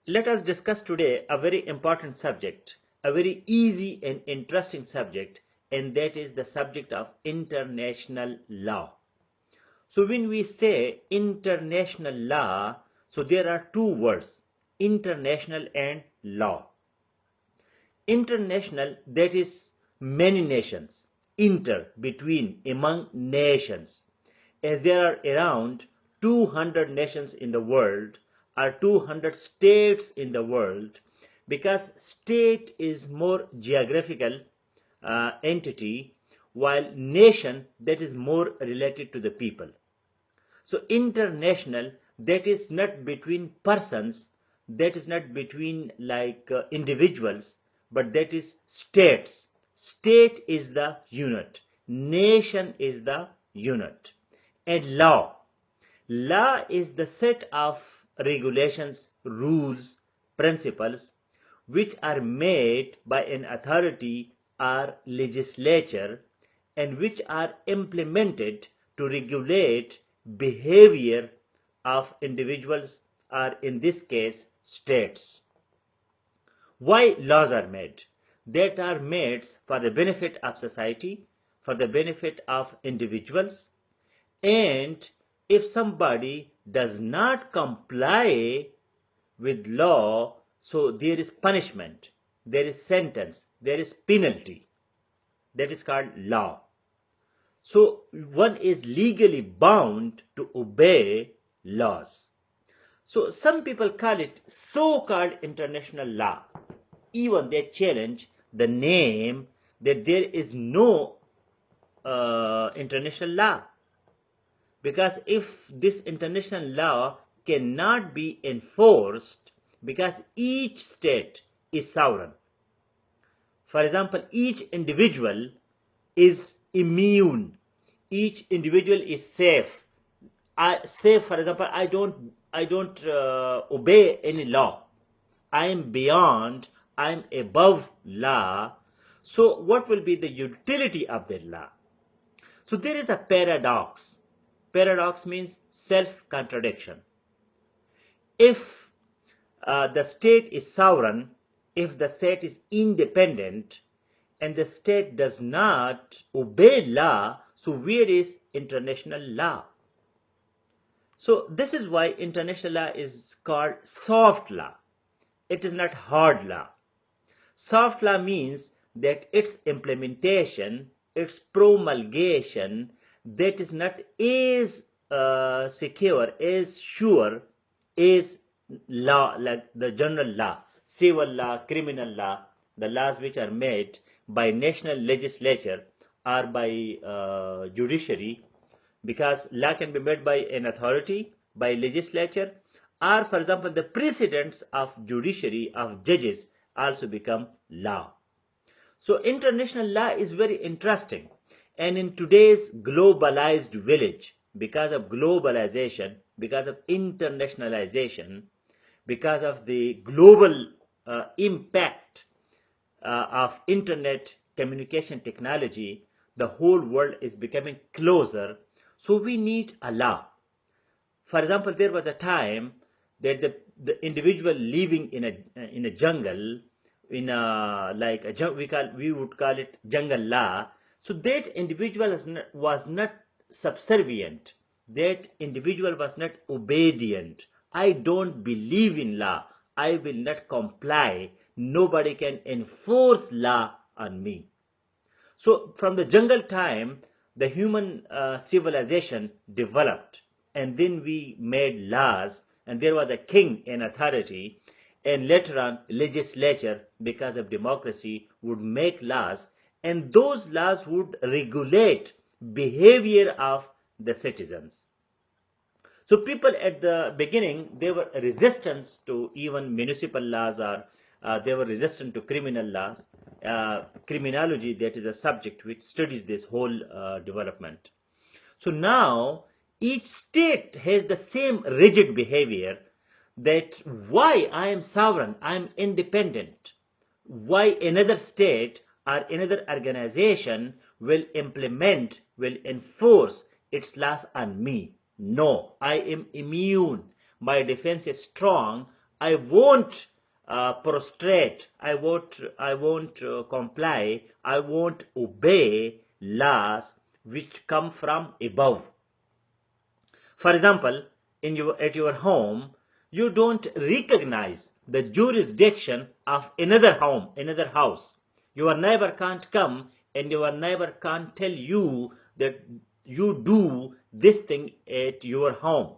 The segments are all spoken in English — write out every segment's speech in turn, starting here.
Let us discuss today a very important subject, a very easy and interesting subject, and that is the subject of international law. So when we say international law, so there are two words, international and law. International, that is many nations, inter, between, among nations. As there are around 200 nations in the world, or 200 states in the world, because state is more geographical entity, while nation, that is more related to the people. So international, that is not between persons, that is not between individuals, but that is states. State is the unit, nation is the unit. And law, law is the set of regulations, rules, principles which are made by an authority or legislature and which are implemented to regulate behavior of individuals, or in this case states. Why laws are made? That are made for the benefit of society, for the benefit of individuals, and if somebody does not comply with law, so there is punishment, there is sentence, there is penalty. That is called law. So one is legally bound to obey laws. So some people call it so-called international law. Even they challenge the name that there is no international law. Because if this international law cannot be enforced, because each state is sovereign. For example, each individual is immune. Each individual is safe. I say, for example, I don't obey any law. I am beyond, I am above law. So what will be the utility of that law? So there is a paradox. Paradox means self-contradiction. If the state is sovereign, if the state is independent, and the state does not obey law, so where is international law? So this is why international law is called soft law. It is not hard law. Soft law means that its implementation, its promulgation, that is not as secure, as sure as law, like the general law, civil law, criminal law, the laws which are made by national legislature or by judiciary, because law can be made by an authority, by legislature, or for example the precedents of judiciary, of judges, also become law. So international law is very interesting, and in today's globalized village, because of globalization, because of internationalization, because of the global impact of internet communication technology, the whole world is becoming closer. So we need a law. For example, there was a time that the individual living in a jungle, in a like a we would call it jungle law. So that individual was not subservient. That individual was not obedient. I don't believe in law. I will not comply. Nobody can enforce law on me. So from the jungle time, the human civilization developed, and then we made laws, and there was a king in authority, and later on legislature, because of democracy, would make laws, and those laws would regulate behavior of the citizens. So people at the beginning, they were resistant to even municipal laws, or they were resistant to criminal laws. Criminology, that is a subject which studies this whole development. So now each state has the same rigid behavior, that why I am sovereign, I am independent. Why another state or another organization will implement, will enforce its laws on me? No, I am immune. My defense is strong. I won't prostrate, I won't comply, I won't obey laws which come from above. For example, at your home, you don't recognize the jurisdiction of another home, another house. Your neighbor can't come and your neighbor can't tell you that you do this thing at your home.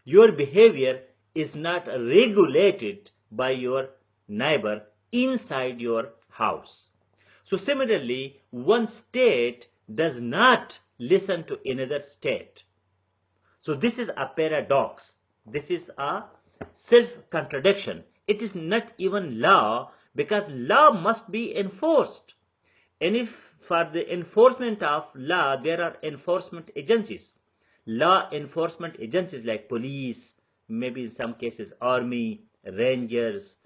Your behavior is not regulated by your neighbor inside your house. So, similarly, one state does not listen to another state. So this is a paradox. This is a self-contradiction. It is not even law because law must be enforced. And if for the enforcement of law, there are enforcement agencies, law enforcement agencies like police, maybe in some cases army, rangers,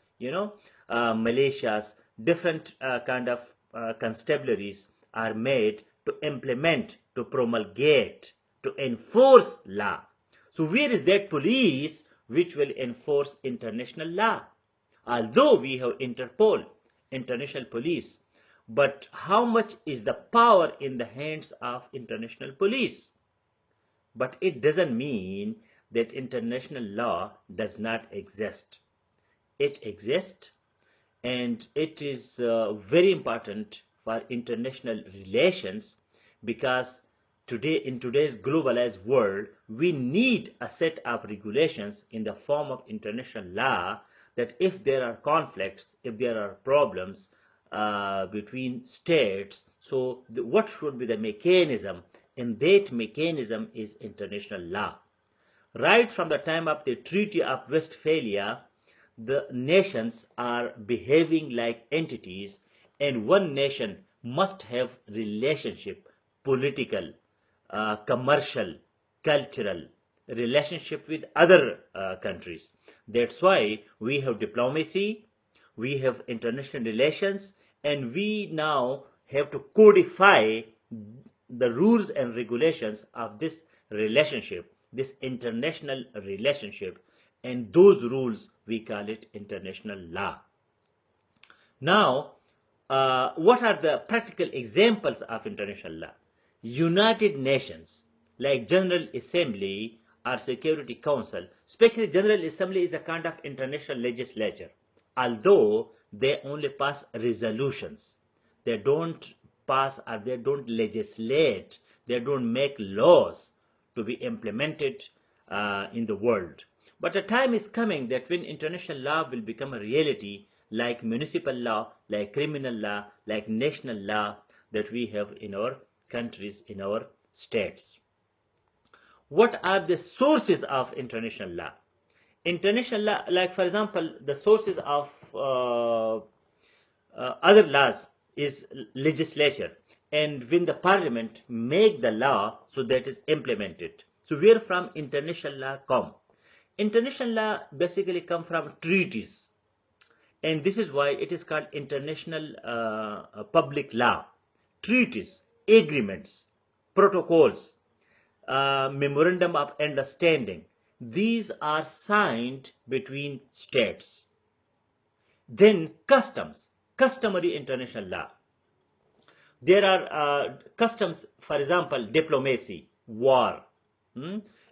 militias, different kind of constabularies are made to implement, to promulgate, to enforce law. So where is that police which will enforce international law? Although we have Interpol, international police, but how much is the power in the hands of international police? But it doesn't mean that international law does not exist. It exists, and it is very important for international relations because today, in today's globalized world, we need a set of regulations in the form of international law, that if there are conflicts, if there are problems between states, so what should be the mechanism? And that mechanism is international law. Right from the time of the Treaty of Westphalia, the nations are behaving like entities, and one nation must have relationship, political, commercial, cultural relationship with other countries. That's why we have diplomacy, we have international relations, and we now have to codify the rules and regulations of this relationship, this international relationship, and those rules we call it international law. Now, what are the practical examples of international law? United Nations, like General Assembly or Security Council, especially General Assembly is a kind of international legislature, although they only pass resolutions. They don't pass or they don't legislate, they don't make laws to be implemented in the world. But a time is coming that when international law will become a reality, like municipal law, like criminal law, like national law that we have in our countries, in our states. What are the sources of international law? International law, like for example, the sources of other laws is legislature, and when the parliament make the law, so that is implemented. So where from international law come? International law basically come from treaties, and this is why it is called international public law. Treaties, agreements, protocols, memorandum of understanding, these are signed between states. Then customs, customary international law. There are customs, for example, diplomacy, war,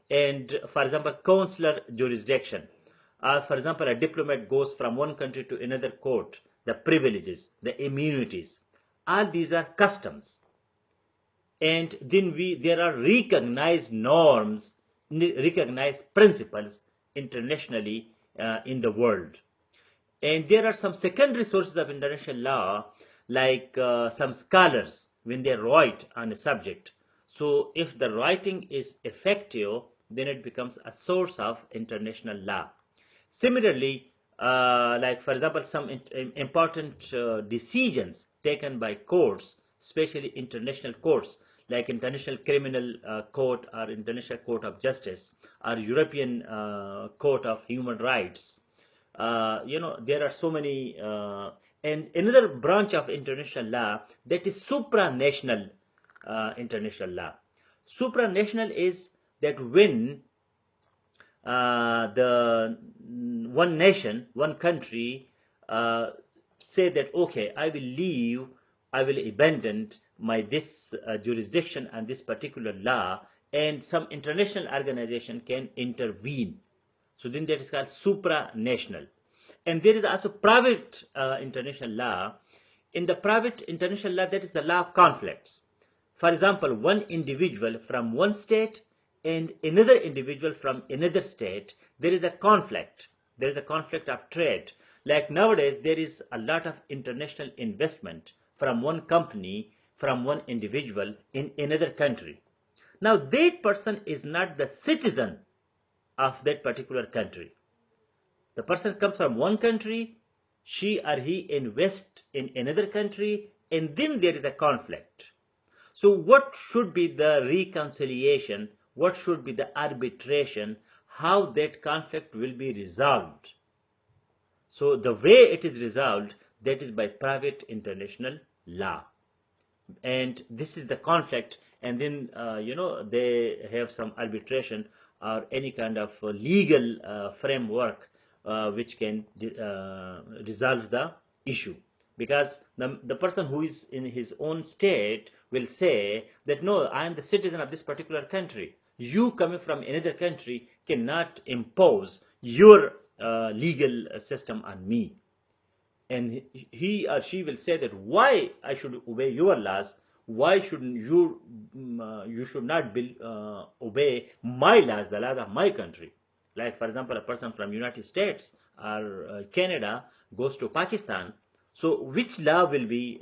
and for example, consular jurisdiction. For example, a diplomat goes from one country to another court, the privileges, the immunities. All these are customs. And then there are recognized norms, recognized principles internationally in the world. And there are some secondary sources of international law, like some scholars, when they write on a subject. So if the writing is effective, then it becomes a source of international law. Similarly, like for example, some important decisions taken by courts, especially international courts, like International Criminal Court or International Court of Justice or European Court of Human Rights. There are so many, and another branch of international law, that is supranational international law. Supranational is that when the one nation, one country say that, okay, I will leave, I will abandon my this jurisdiction and this particular law, and some international organization can intervene. So then that is called supranational. And there is also private international law. In the private international law, that is the law of conflicts. For example, one individual from one state and another individual from another state, there is a conflict. There is a conflict of trade. Like nowadays, there is a lot of international investment from one company, from one individual in another country. Now, that person is not the citizen of that particular country. The person comes from one country, she or he invests in another country, and then there is a conflict. So, what should be the reconciliation? What should be the arbitration? How that conflict will be resolved? So, the way it is resolved, that is by private international law. And this is the conflict, and then they have some arbitration or any kind of legal framework which can resolve the issue, because the person who is in his own state will say that, no, I am the citizen of this particular country, you coming from another country cannot impose your legal system on me. And he or she will say that, why I should obey your laws, why shouldn't you, you should not obey my laws, the laws of my country. Like, for example, a person from United States or Canada goes to Pakistan, so which law will be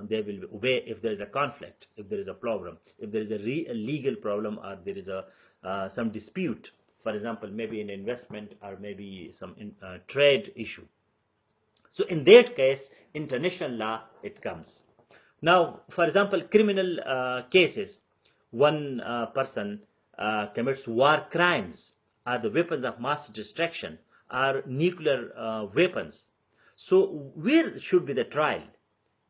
they will obey if there is a conflict, if there is a problem, if there is a legal problem, or there is a some dispute, for example, maybe an investment or maybe some trade issue. So in that case, international law it comes. Now, for example, criminal cases, one person commits war crimes, or the weapons of mass destruction, or nuclear weapons. So where should be the trial?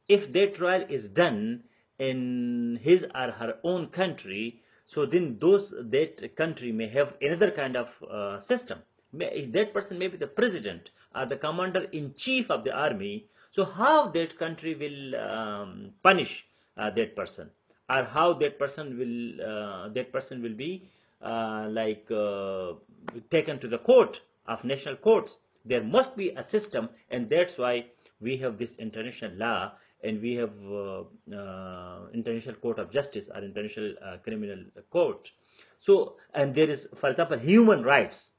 If that trial is done in his or her own country, so then that country may have another kind of system. That person may be the president or the commander in chief of the army. So how that country will punish that person, or how that person will be taken to the court of national courts. There must be a system, and that's why we have this international law, and we have international court of justice or international criminal court. So, and there is, for example, human rights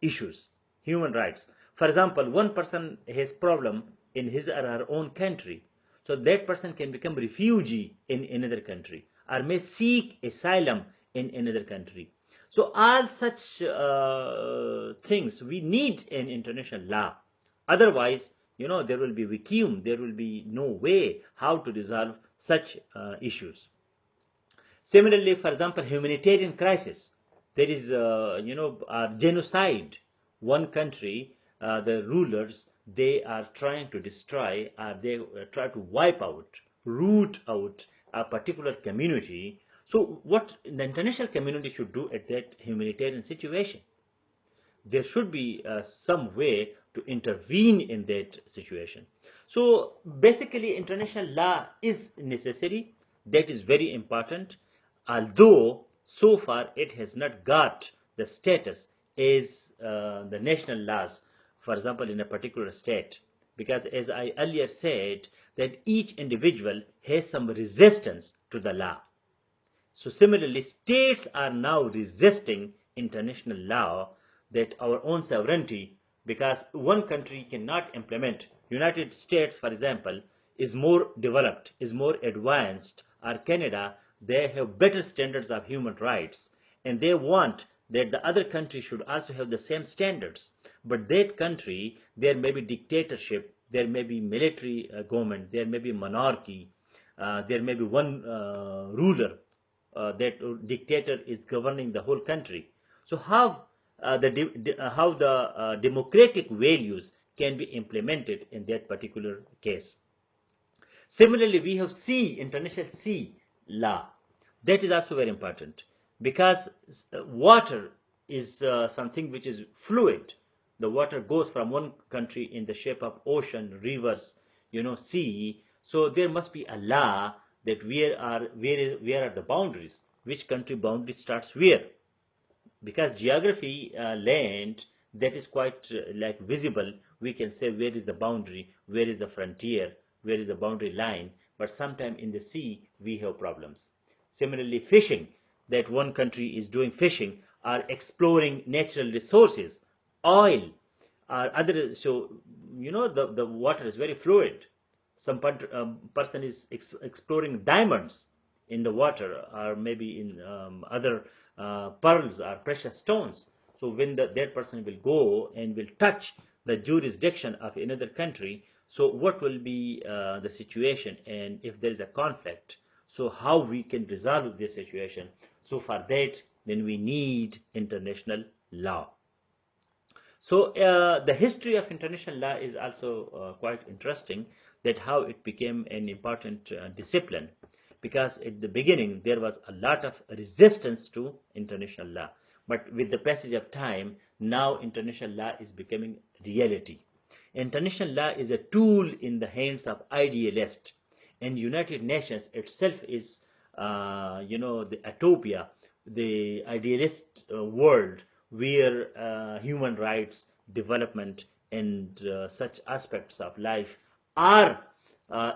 issues. Human rights, for example, one person has problem in his or her own country, so that person can become refugee in another country, or may seek asylum in another country. So all such things we need an international law. Otherwise, there will be vacuum, there will be no way how to resolve such issues. Similarly, for example, humanitarian crisis, there is genocide. One country, the rulers, they are trying to destroy, they try to wipe out, root out a particular community. So what the international community should do at that humanitarian situation? There should be some way to intervene in that situation. So basically, international law is necessary. That is very important. Although so far it has not got the status as the national laws, for example, in a particular state. Because as I earlier said, that each individual has some resistance to the law. So similarly, states are now resisting international law, that our own sovereignty, because one country cannot implement. United States, for example, is more developed, is more advanced, or Canada, they have better standards of human rights, and they want that the other country should also have the same standards. But that country, there may be dictatorship, there may be military government, there may be monarchy, there may be one ruler, that dictator is governing the whole country. So how the democratic values can be implemented in that particular case? Similarly, we have international sea law. That is also very important, because water is something which is fluid. The water goes from one country in the shape of ocean, rivers, sea. So there must be a law that where are the boundaries, which country boundary starts where, because geography, land, that is quite like visible. We can say where is the boundary, where is the frontier, where is the boundary line. But sometimes in the sea we have problems. Similarly, fishing, that one country is doing fishing or exploring natural resources, oil or other. So the water is very fluid. Some person is exploring diamonds in the water, or maybe in other pearls or precious stones. So when that person will go and will touch the jurisdiction of another country, so what will be the situation, and if there is a conflict, so how we can resolve this situation. So for that, then we need international law. So the history of international law is also quite interesting, that how it became an important discipline, because at the beginning there was a lot of resistance to international law, but with the passage of time, now international law is becoming reality. International law is a tool in the hands of idealists, and United Nations itself is, the utopia, the idealist world where human rights, development, and such aspects of life are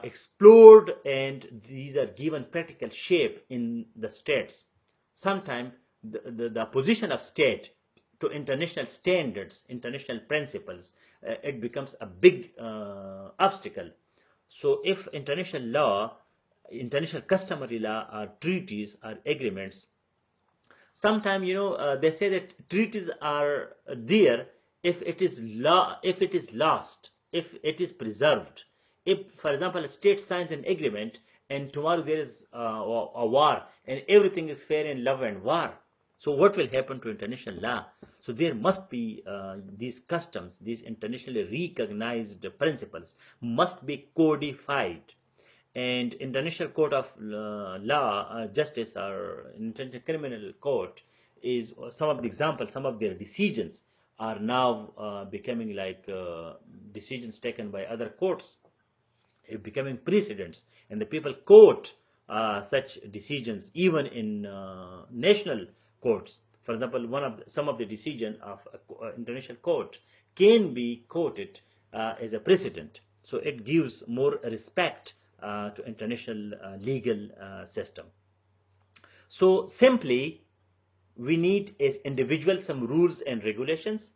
explored, and these are given practical shape in the states. Sometimes the position of state to international standards, international principles, it becomes a big obstacle. So if international law, international customary law, or treaties or agreements, sometimes they say that treaties are there if it is if it is lost, if it is preserved. If, for example, a state signs an agreement and tomorrow there is a war and everything is fair in love and war, so what will happen to international law? So there must be these customs, these internationally recognized principles must be codified. And international court of law, justice, or international criminal court is some of the examples. Some of their decisions are now becoming like decisions taken by other courts, becoming precedents, and the people quote such decisions even in national courts. For example, some of the decision of international court can be quoted as a precedent. So it gives more respect to international legal system. So simply, we need as individuals some rules and regulations,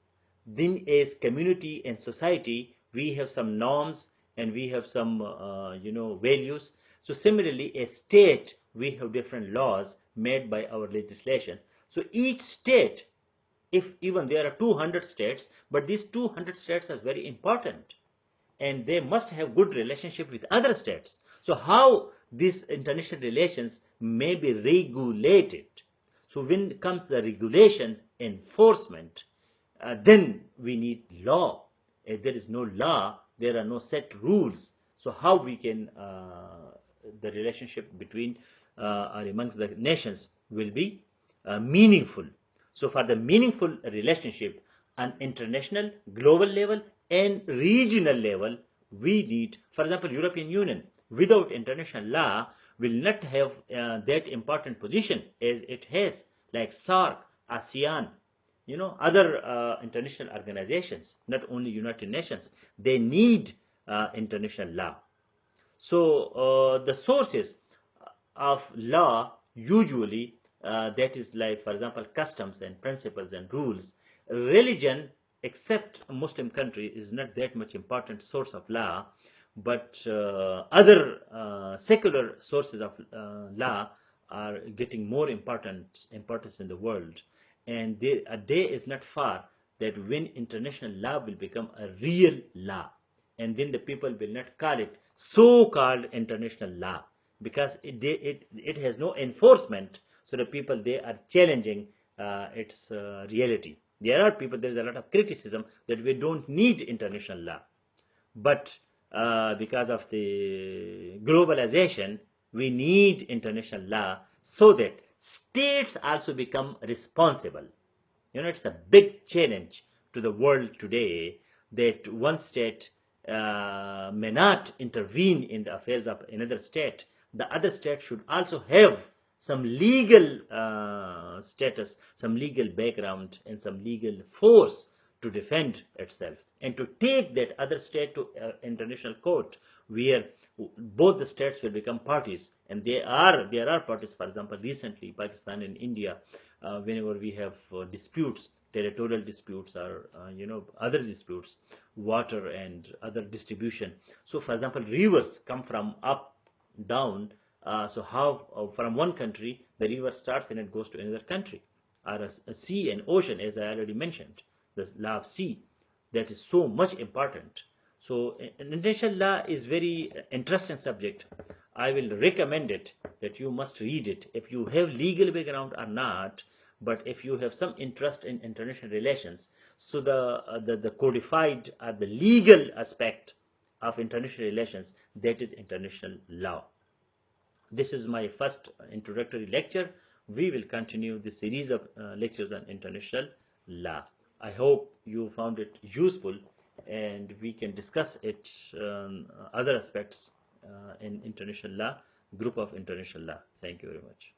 then as community and society we have some norms, and we have some values. So similarly, a state, we have different laws made by our legislation. So each state, if even there are 200 states, but these 200 states are very important, and they must have good relationship with other states. So how these international relations may be regulated? So when it comes to the regulation enforcement, then we need law. If there is no law, there are no set rules. So how we can the relationship between or amongst the nations will be meaningful. So for the meaningful relationship on international, global level, and regional level, we need, for example, European Union without international law will not have that important position as it has, like SARC, ASEAN, other international organizations, not only United Nations. They need international law. So the sources of law usually, that is like, for example, customs and principles and rules. Religion, except a Muslim country, is not that much important source of law, but other secular sources of law are getting more importance in the world. And a day is not far that when international law will become a real law, and then the people will not call it so-called international law, because it has no enforcement. So the people, they are challenging its reality. There is a lot of criticism that we don't need international law, but because of the globalization, we need international law so that states also become responsible. It's a big challenge to the world today that one state may not intervene in the affairs of another state. The other state should also have some legal status, some legal background, and some legal force to defend itself, and to take that other state to international court, where both the states will become parties. And there are parties. For example, recently Pakistan and India, whenever we have disputes, territorial disputes, or other disputes, water and other distribution. So for example, rivers come from up down. So how from one country the river starts and it goes to another country, or a sea and ocean, as I already mentioned, the law of sea, that is so much important. So international law is very interesting subject. I will recommend it, that you must read it if you have legal background or not. But if you have some interest in international relations, so the codified or the legal aspect of international relations, that is international law. This is my first introductory lecture. We will continue the series of lectures on international law. I hope you found it useful, and we can discuss it, other aspects in international law, group of international law. Thank you very much.